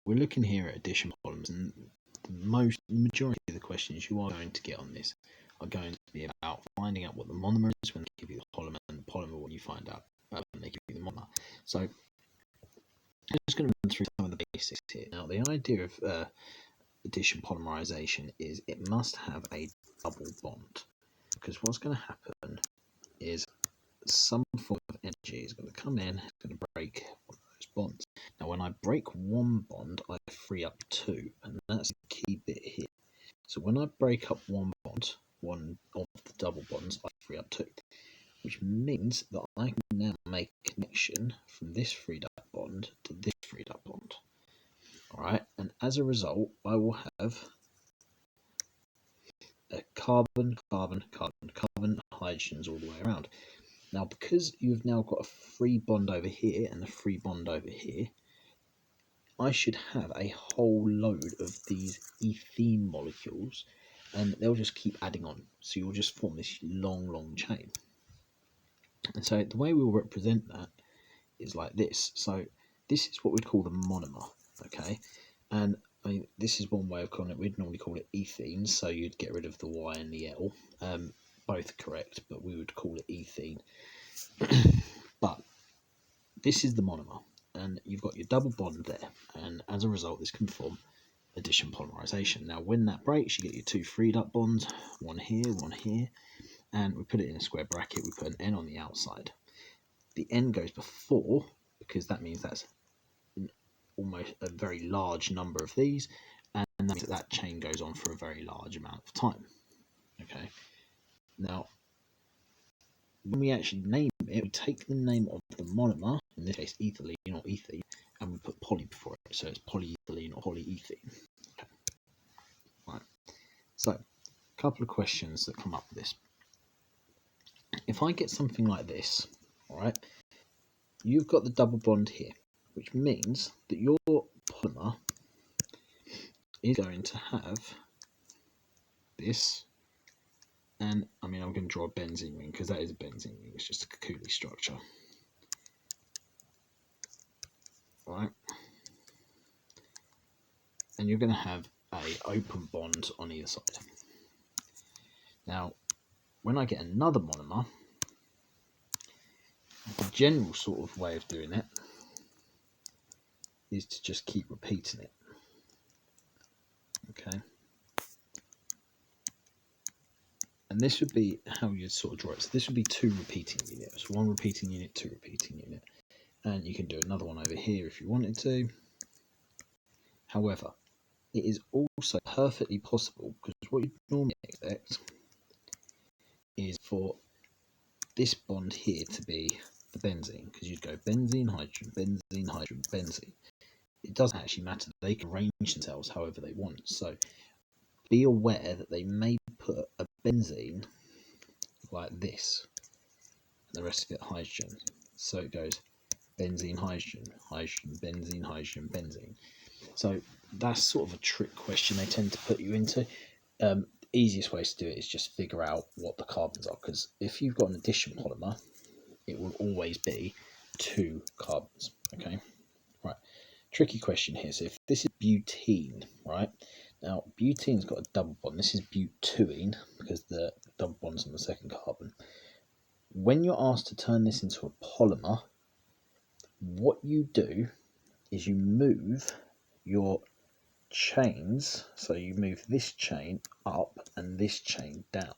we're looking here at addition polymers, and the majority of the questions you are going to get on this are going to be about finding out what the monomer is when they give you the polymer, and the polymer when you find out when they give you the monomer. So I'm just going to run through some of the basics here. Now, the idea of addition polymerization is it must have a double bond, because what's going to happen is some form of energy is going to come in, it's going to break one of those bonds. Now, when I break one bond, I free up two, and that's the key bit here. So when I break up one bond, one of the double bonds, I free up two, which means that I can now make a connection from this freed up bond to this freed up bond. Alright, and as a result, I will have a carbon, carbon, carbon, carbon, hydrogens all the way around. Now, because you've now got a free bond over here and a free bond over here, I should have a whole load of these ethene molecules, and they'll just keep adding on. So you'll just form this long, long chain. And so the way we'll represent that is like this. So this is what we'd call the monomer, okay? And I mean, this is one way of calling it. We'd normally call it ethene, so you'd get rid of the Y and the L. Both correct, but we would call it ethene. But this is the monomer, and you've got your double bond there, and as a result, this can form addition polymerization. Now, when that breaks, you get your two freed up bonds, one here, and we put it in a square bracket. We put an N on the outside. The N goes before, because that means that's almost a very large number of these, and that means that chain goes on for a very large amount of time. Okay. Now, when we actually name it, we take the name of the monomer, in this case ethylene or ethene, and we put poly before it, so it's polyethylene or polyethene. Okay. Right. So, a couple of questions that come up with this. If I get something like this, all right, you've got the double bond here, which means that your polymer is going to have this, and I mean, I'm going to draw a benzene ring because that is a benzene ring, it's just a Cooley structure. Right, and you're going to have a open bond on either side. Now, when I get another monomer, the general sort of way of doing it is to just keep repeating it. Okay, and this would be how you'd sort of draw it. So this would be two repeating units, one repeating unit, two repeating unit, and you can do another one over here if you wanted to. However, it is also perfectly possible, because what you normally expect is for this bond here to be the benzene, because you'd go benzene, hydrogen, benzene, hydrogen, benzene. It doesn't actually matter. They can arrange themselves however they want. So be aware that they may put a benzene like this, and the rest of it hydrogen. So it goes benzene, hydrogen, hydrogen, benzene, hydrogen, benzene. So that's sort of a trick question they tend to put you into. Easiest way to do it is just figure out what the carbons are, because if you've got an addition polymer, it will always be two carbons. Okay, right. Tricky question here. So if this is butene, right? Now butene's got a double bond. This is butene because the double bond's on the second carbon. When you're asked to turn this into a polymer, what you do is you move your chains, so you move this chain up and this chain down,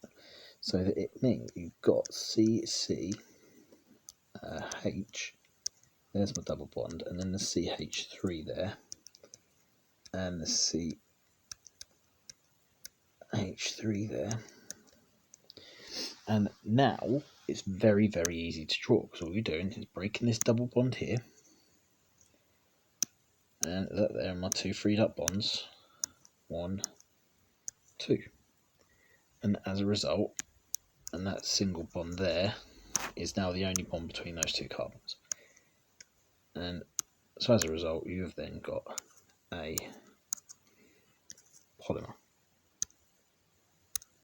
so that it means you've got CC H, there's my double bond, and then the CH3 there, and the CH3 there, and now it's very, very easy to draw, because all you're doing is breaking this double bond here, and there are my two freed up bonds, 1, 2, and as a result, and that single bond there is now the only bond between those two carbons. And so as a result, you have then got a polymer.